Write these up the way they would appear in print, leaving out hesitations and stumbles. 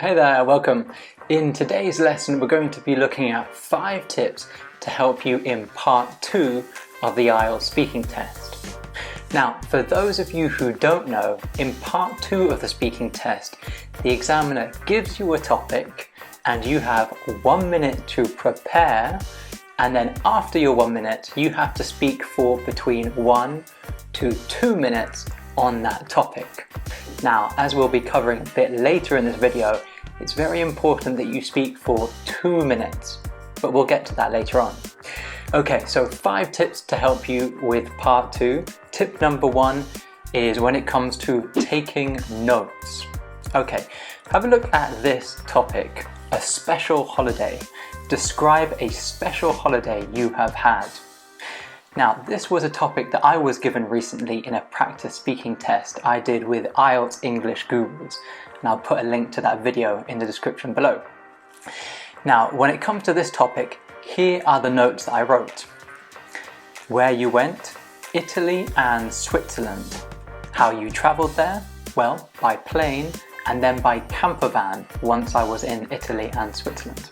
Hey there, welcome. In today's lesson we're going to be looking at 5 tips to help you in part 2 of the IELTS speaking test. Now, for those of you who don't know, in part 2 of the speaking test, the examiner gives you a topic and you have 1 minute to prepare, and then after your 1 minute you have to speak for between 1 to 2 minutes on that topic. Now, as we'll be covering a bit later in this video, it's very important that you speak for 2 minutes, but we'll get to that later on. Okay, so 5 tips to help you with part 2. Tip number 1 is when it comes to taking notes. Okay, have a look at this topic, a special holiday. Describe a special holiday you have had. Now, this was a topic that I was given recently in a practice speaking test I did with IELTS English Gurus, and I'll put a link to that video in the description below. Now, when it comes to this topic, here are the notes that I wrote. Where you went, Italy and Switzerland. How you travelled there? Well, by plane and then by camper van once I was in Italy and Switzerland.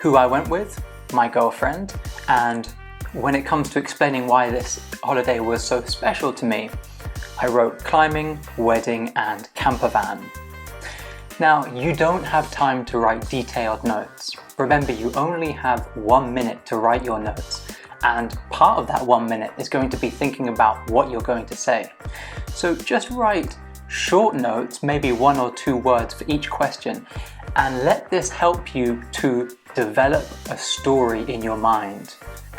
Who I went with? My girlfriend. And when it comes to explaining why this holiday was so special to me, I wrote climbing, wedding and camper van. Now, you don't have time to write detailed notes. Remember, you only have 1 minute to write your notes, and part of that 1 minute is going to be thinking about what you're going to say. So just write short notes, maybe 1 or 2 words for each question, and let this help you to develop a story in your mind.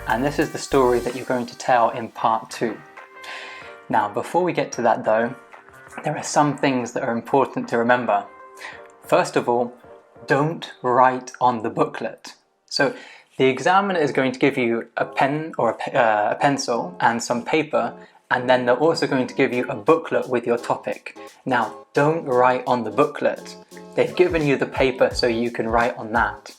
And this is the story that you're going to tell in part 2. Now, before we get to that though, there are some things that are important to remember. First of all, don't write on the booklet. So the examiner is going to give you a pen or a pencil and some paper, and then they're also going to give you a booklet with your topic. Now, don't write on the booklet. They've given you the paper so you can write on that.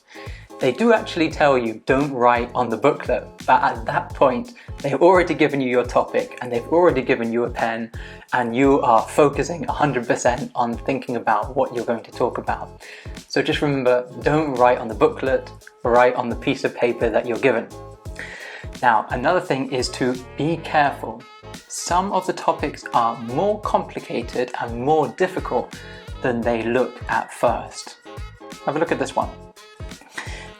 They do actually tell you don't write on the booklet, but at that point they've already given you your topic and they've already given you a pen, and you are focusing 100% on thinking about what you're going to talk about. So just remember, don't write on the booklet, write on the piece of paper that you're given. Now, another thing is to be careful. Some of the topics are more complicated and more difficult than they look at first. Have a look at this one.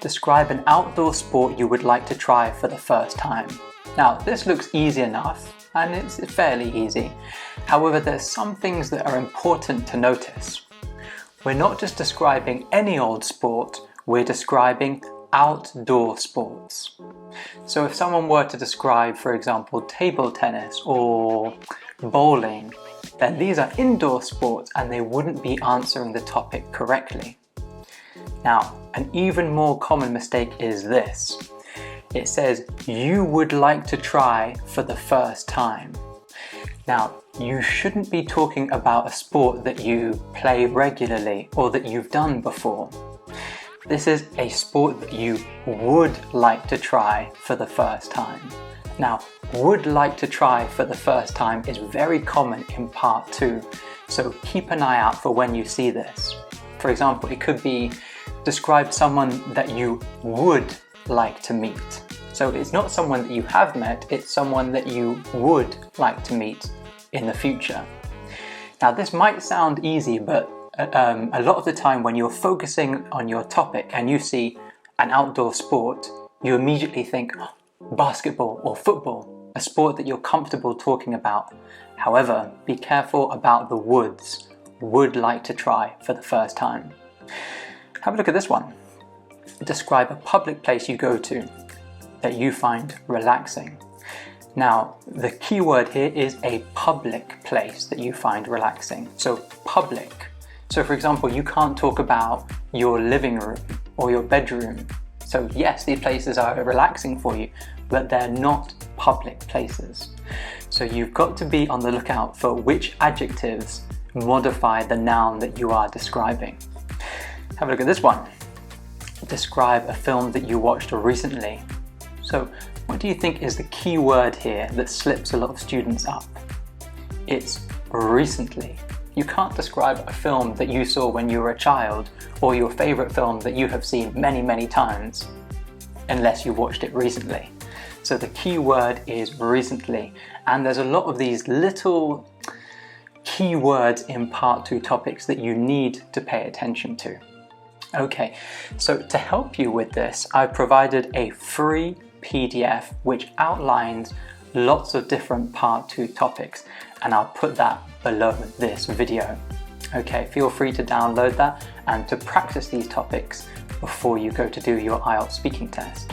Describe an outdoor sport you would like to try for the first time. Now, this looks easy enough, and it's fairly easy. However, there's some things that are important to notice. We're not just describing any old sport, we're describing outdoor sports. So if someone were to describe, for example, table tennis or bowling, then these are indoor sports and they wouldn't be answering the topic correctly. Now, an even more common mistake is this. It says, you would like to try for the first time. Now, you shouldn't be talking about a sport that you play regularly or that you've done before. This is a sport that you would like to try for the first time. Now, would like to try for the first time is very common in part 2, so keep an eye out for when you see this. For example, it could be describe someone that you would like to meet. So it's not someone that you have met, it's someone that you would like to meet in the future. Now, this might sound easy, but a lot of the time when you're focusing on your topic and you see an outdoor sport, you immediately think basketball or football, a sport that you're comfortable talking about. However, be careful about the woulds. Would like to try for the first time. Have a look at this one. Describe a public place you go to that you find relaxing. Now, the key word here is a public place that you find relaxing. So public. So for example, you can't talk about your living room or your bedroom. So yes, these places are relaxing for you, but they're not public places. So you've got to be on the lookout for which adjectives modify the noun that you are describing. Have a look at this one. Describe a film that you watched recently. So what do you think is the key word here that slips a lot of students up? It's recently. You can't describe a film that you saw when you were a child or your favorite film that you have seen many, many times unless you watched it recently. So the key word is recently, and there's a lot of these little key words in part 2 topics that you need to pay attention to. Okay, so to help you with this, I've provided a free PDF which outlines lots of different part 2 topics, and I'll put that below this video. Okay, feel free to download that and to practice these topics before you go to do your IELTS speaking test.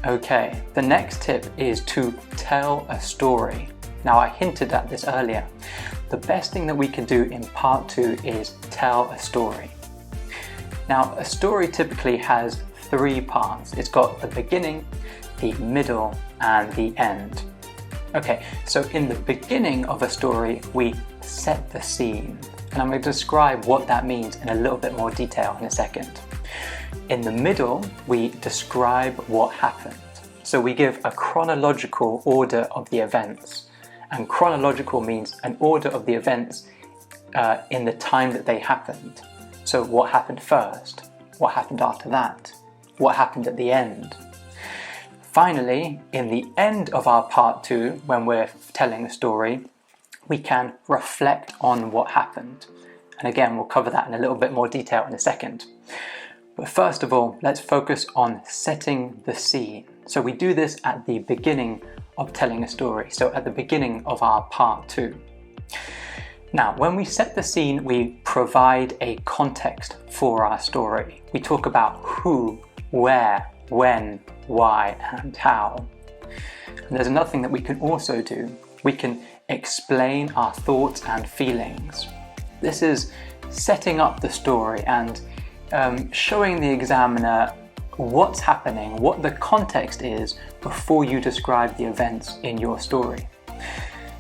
Okay, the next tip is to tell a story. Now, I hinted at this earlier. The best thing that we can do in part 2 is tell a story. Now, a story typically has 3 parts. It's got the beginning, the middle, and the end. Okay, so in the beginning of a story, we set the scene. And I'm going to describe what that means in a little bit more detail in a second. In the middle, we describe what happened. So we give a chronological order of the events. And chronological means an order of the events in the time that they happened. So what happened first? What happened after that? What happened at the end? Finally, in the end of our part 2, when we're telling a story, we can reflect on what happened. And again, we'll cover that in a little bit more detail in a second. But first of all, let's focus on setting the scene. So we do this at the beginning of telling a story, so at the beginning of our part 2. Now, when we set the scene, we provide a context for our story. We talk about who, where, when, why, and how. And there's another thing that we can also do. We can explain our thoughts and feelings. This is setting up the story and showing the examiner what's happening, what the context is before you describe the events in your story.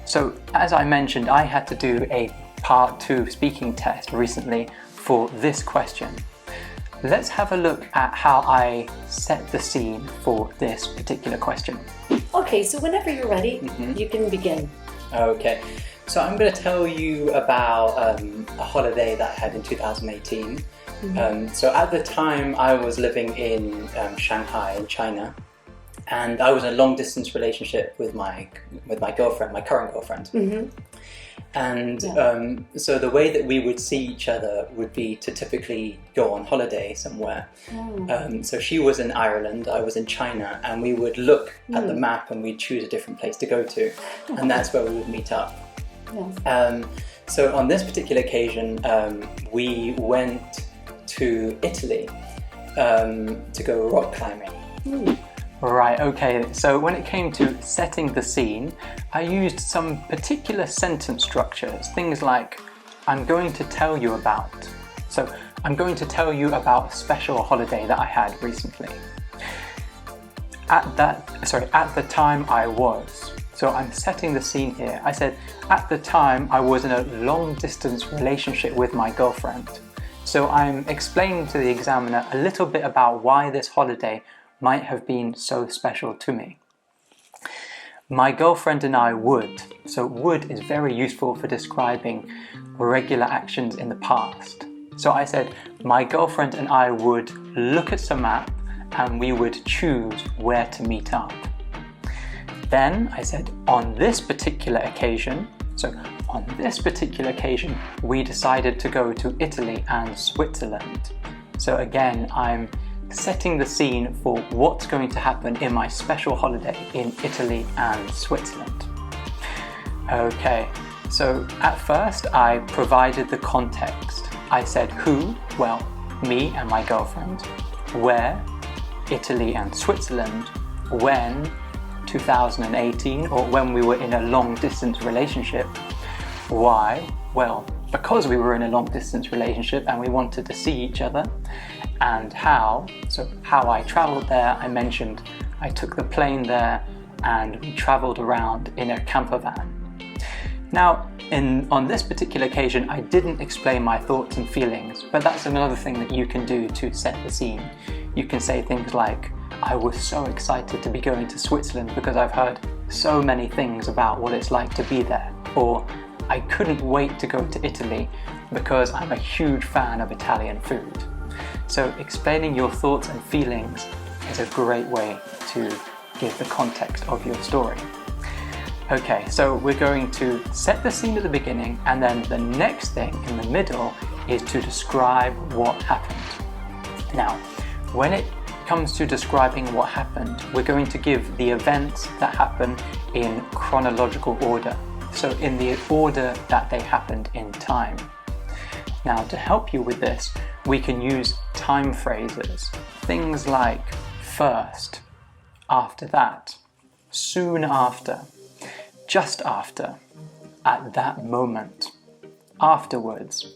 So, as I mentioned, I had to do a part 2 speaking test recently for this question. Let's have a look at how I set the scene for this particular question. Okay, so whenever you're ready, you can begin. Okay, so I'm going to tell you about a holiday that I had in 2018. So at the time I was living in Shanghai in China, and I was in a long distance relationship with my girlfriend, my current girlfriend. And so the way that we would see each other would be to typically go on holiday somewhere. So she was in Ireland, I was in China, and we would look at the map and we'd choose a different place to go to, and that's where we would meet up. So on this particular occasion, we went to Italy to go rock climbing. Right, okay, so when it came to setting the scene, I used some particular sentence structures, things like, I'm going to tell you about. So, I'm going to tell you about a special holiday that I had recently. At the time I was. So I'm setting the scene here. I said, at the time I was in a long distance relationship with my girlfriend. So I'm explaining to the examiner a little bit about why this holiday might have been so special to me. My girlfriend and I would. So would is very useful for describing regular actions in the past. So I said, my girlfriend and I would look at some map and we would choose where to meet up. Then I said, on this particular occasion, we decided to go to Italy and Switzerland. So again, I'm setting the scene for what's going to happen in my special holiday in Italy and Switzerland. Okay, so at first I provided the context. I said who, well, me and my girlfriend. Where, Italy and Switzerland. When, 2018, or when we were in a long distance relationship. Why? Well, because we were in a long distance relationship and we wanted to see each other. And how, so how I traveled there, I mentioned I took the plane there and we traveled around in a camper van. Now, on this particular occasion, I didn't explain my thoughts and feelings, but that's another thing that you can do to set the scene. You can say things like, I was so excited to be going to Switzerland because I've heard so many things about what it's like to be there. Or, I couldn't wait to go to Italy because I'm a huge fan of Italian food. So explaining your thoughts and feelings is a great way to give the context of your story. Okay, so we're going to set the scene at the beginning, and then the next thing in the middle is to describe what happened. Now, when it comes to describing what happened, we're going to give the events that happen in chronological order. So in the order that they happened in time. Now, to help you with this, we can use time phrases. Things like first, after that, soon after, just after, at that moment, afterwards,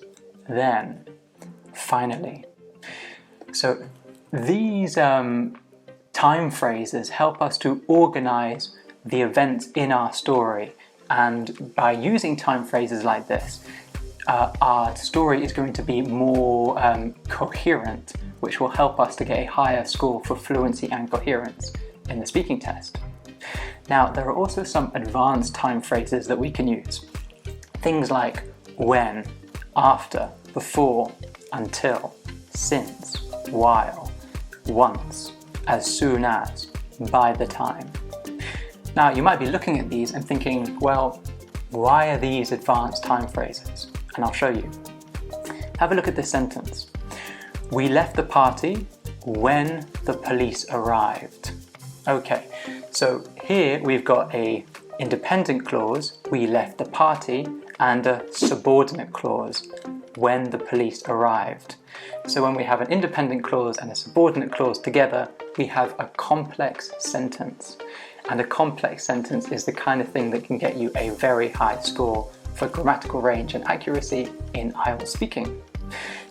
then, finally. So these time phrases help us to organize the events in our story, and by using time phrases like this, our story is going to be more coherent, which will help us to get a higher score for fluency and coherence in the speaking test. Now, there are also some advanced time phrases that we can use. Things like when, after, before, until, since, while, once, as soon as, by the time. Now, you might be looking at these and thinking, well, why are these advanced time phrases? And I'll show you. Have a look at this sentence. We left the party when the police arrived. Okay, so here we've got a independent clause, we left the party, and a subordinate clause, when the police arrived. So when we have an independent clause and a subordinate clause together, we have a complex sentence. And a complex sentence is the kind of thing that can get you a very high score for grammatical range and accuracy in IELTS speaking.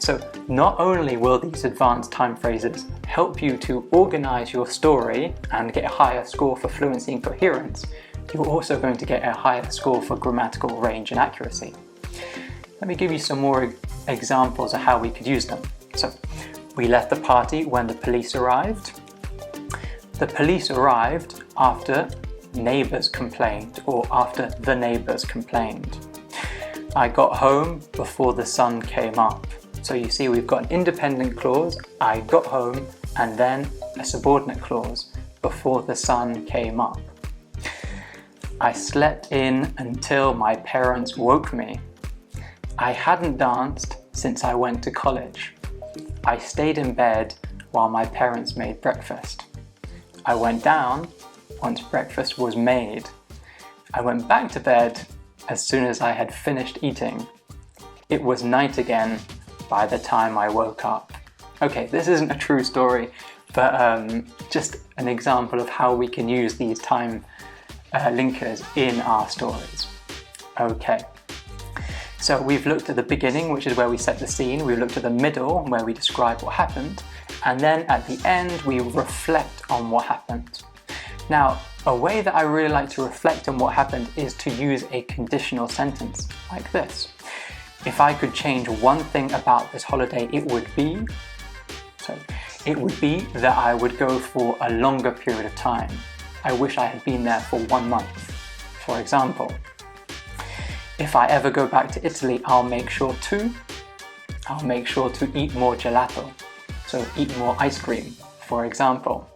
So not only will these advanced time phrases help you to organize your story and get a higher score for fluency and coherence, you're also going to get a higher score for grammatical range and accuracy. Let me give you some more examples of how we could use them. So, we left the party when the police arrived. The police arrived after neighbours complained, or after the neighbours complained. I got home before the sun came up. So you see we've got an independent clause, I got home, and then a subordinate clause, before the sun came up. I slept in until my parents woke me. I hadn't danced since I went to college. I stayed in bed while my parents made breakfast. I went down once breakfast was made. I went back to bed as soon as I had finished eating. It was night again by the time I woke up. Okay, this isn't a true story, but just an example of how we can use these time linkers in our stories. Okay, so we've looked at the beginning, which is where we set the scene. We've looked at the middle, where we describe what happened. And then at the end, we reflect on what happened. Now, a way that I really like to reflect on what happened is to use a conditional sentence like this. If I could change one thing about this holiday, it would be that I would go for a longer period of time. I wish I had been there for 1 month, for example. If I ever go back to Italy, I'll make sure to eat more gelato. So eat more ice cream, for example.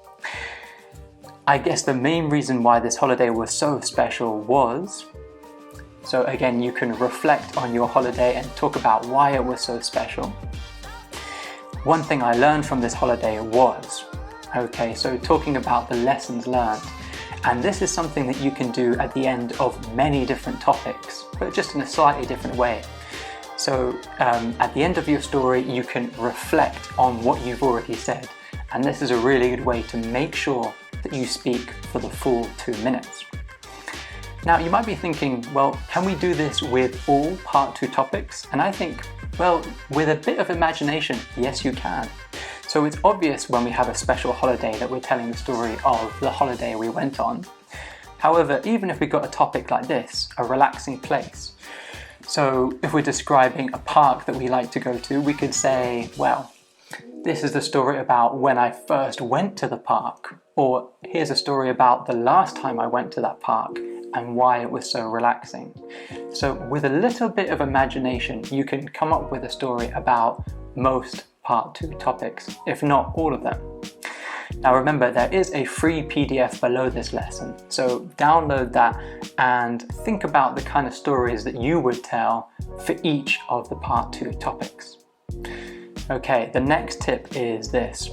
I guess the main reason why this holiday was so special was... So again, you can reflect on your holiday and talk about why it was so special. One thing I learned from this holiday was... Okay, so talking about the lessons learned. And this is something that you can do at the end of many different topics, but just in a slightly different way. So at the end of your story, you can reflect on what you've already said. And this is a really good way to make sure that you speak for the full 2 minutes. Now, you might be thinking, well, can we do this with all Part 2 topics? And I think, well, with a bit of imagination, yes, you can. So it's obvious when we have a special holiday that we're telling the story of the holiday we went on. However, even if we got a topic like this, a relaxing place. So if we're describing a park that we like to go to, we could say, well, this is the story about when I first went to the park. Or here's a story about the last time I went to that park. and why it was so relaxing. So with a little bit of imagination, you can come up with a story about most Part 2 topics, if not all of them. Now remember, there is a free PDF below this lesson, so download that and think about the kind of stories that you would tell for each of the Part 2 topics. Okay, the next tip is this: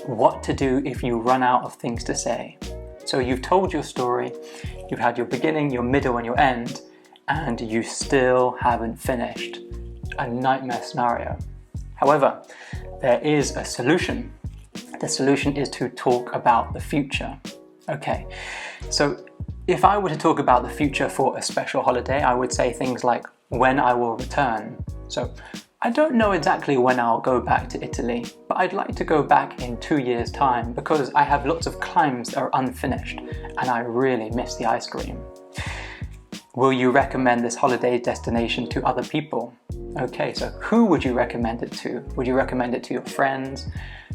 what to do if you run out of things to say. So you've told your story, you've had your beginning, your middle and your end, and you still haven't finished. A nightmare scenario. However, there is a solution. The solution is to talk about the future. Okay, so if I were to talk about the future for a special holiday, I would say things like when I will return. So I don't know exactly when I'll go back to Italy, but I'd like to go back in 2 years' time because I have lots of climbs that are unfinished and I really miss the ice cream. Will you recommend this holiday destination to other people? Okay, so who would you recommend it to? Would you recommend it to your friends?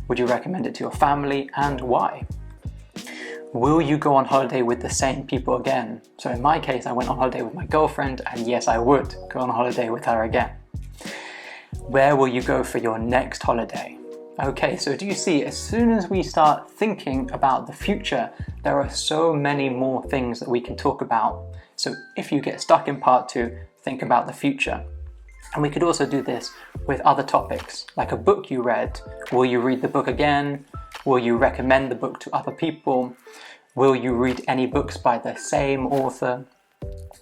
Would you recommend it to your family, and why? Will you go on holiday with the same people again? So in my case, I went on holiday with my girlfriend, and yes, I would go on holiday with her again. Where will you go for your next holiday? Okay, so do you see, as soon as we start thinking about the future, there are so many more things that we can talk about. So if you get stuck in Part 2, think about the future. And we could also do this with other topics, like a book you read. Will you read the book again? Will you recommend the book to other people? Will you read any books by the same author?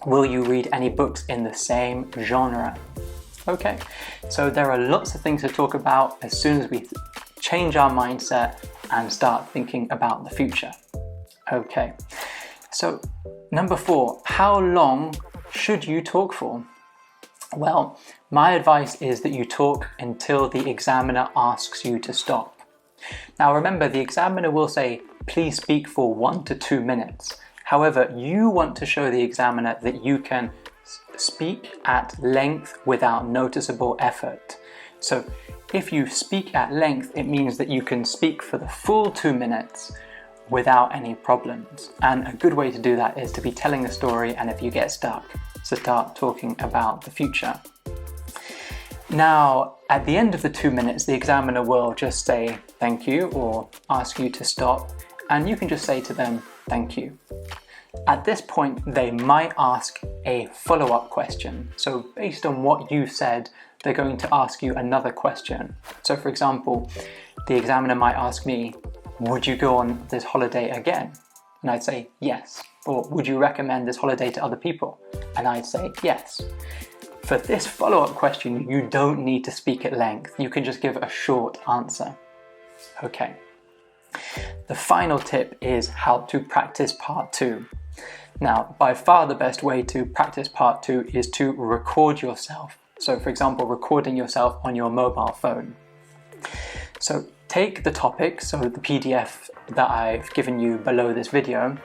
Will you read any books in the same genre? Okay, so there are lots of things to talk about as soon as we change our mindset and start thinking about the future. Okay, so number 4, how long should you talk for? Well, my advice is that you talk until the examiner asks you to stop. Now remember, the examiner will say, please speak for 1 to 2 minutes. However, you want to show the examiner that you can speak at length without noticeable effort. So if you speak at length, it means that you can speak for the full 2 minutes without any problems. And a good way to do that is to be telling a story, and if you get stuck, so start talking about the future. Now, at the end of the 2 minutes, the examiner will just say thank you or ask you to stop, and you can just say to them thank you. At this point, they might ask a follow-up question. So based on what you said, they're going to ask you another question. So for example, the examiner might ask me, would you go on this holiday again? And I'd say yes. Or would you recommend this holiday to other people? And I'd say yes. For this follow-up question, you don't need to speak at length. You can just give a short answer. Okay. The final tip is how to practice Part 2. Now, by far the best way to practice Part 2 is to record yourself. So for example, recording yourself on your mobile phone. So take the topic, so the PDF that I've given you below this video,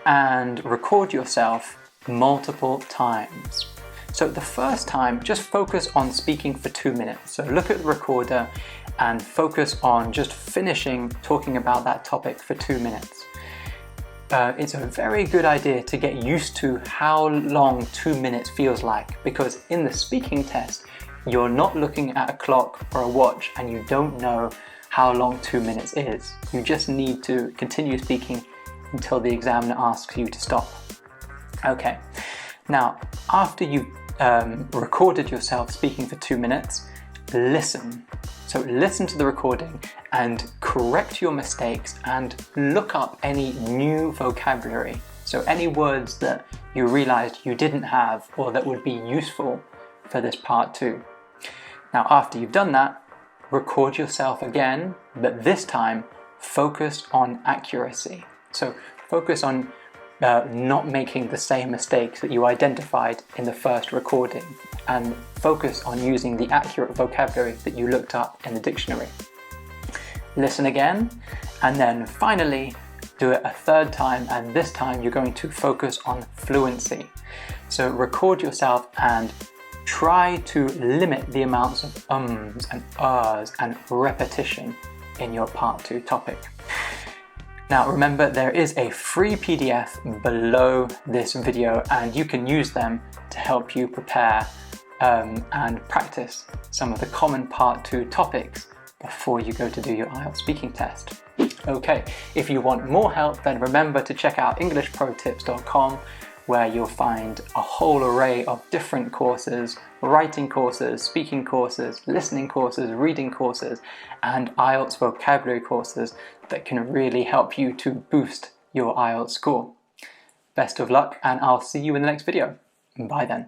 and record yourself multiple times. So the first time, just focus on speaking for 2 minutes. So look at the recorder and focus on just finishing talking about that topic for 2 minutes. It's a very good idea to get used to how long 2 minutes feels like, because in the speaking test, you're not looking at a clock or a watch and you don't know how long 2 minutes is. You just need to continue speaking until the examiner asks you to stop. Okay, now after you've recorded yourself speaking for 2 minutes, listen. So listen to the recording and correct your mistakes and look up any new vocabulary. So any words that you realized you didn't have or that would be useful for this Part 2. Now after you've done that, record yourself again, but this time focus on accuracy. So focus on not making the same mistakes that you identified in the first recording, and focus on using the accurate vocabulary that you looked up in the dictionary. Listen again, and then finally do it a third time, and this time you're going to focus on fluency. So record yourself and try to limit the amounts of ums and ahs and repetition in your Part 2 topic. Now remember, there is a free PDF below this video and you can use them to help you prepare and practice some of the common Part 2 topics before you go to do your IELTS speaking test. Okay, if you want more help, then remember to check out EnglishProTips.com, where you'll find a whole array of different courses, writing courses, speaking courses, listening courses, reading courses, and IELTS vocabulary courses that can really help you to boost your IELTS score. Best of luck, and I'll see you in the next video. Bye then.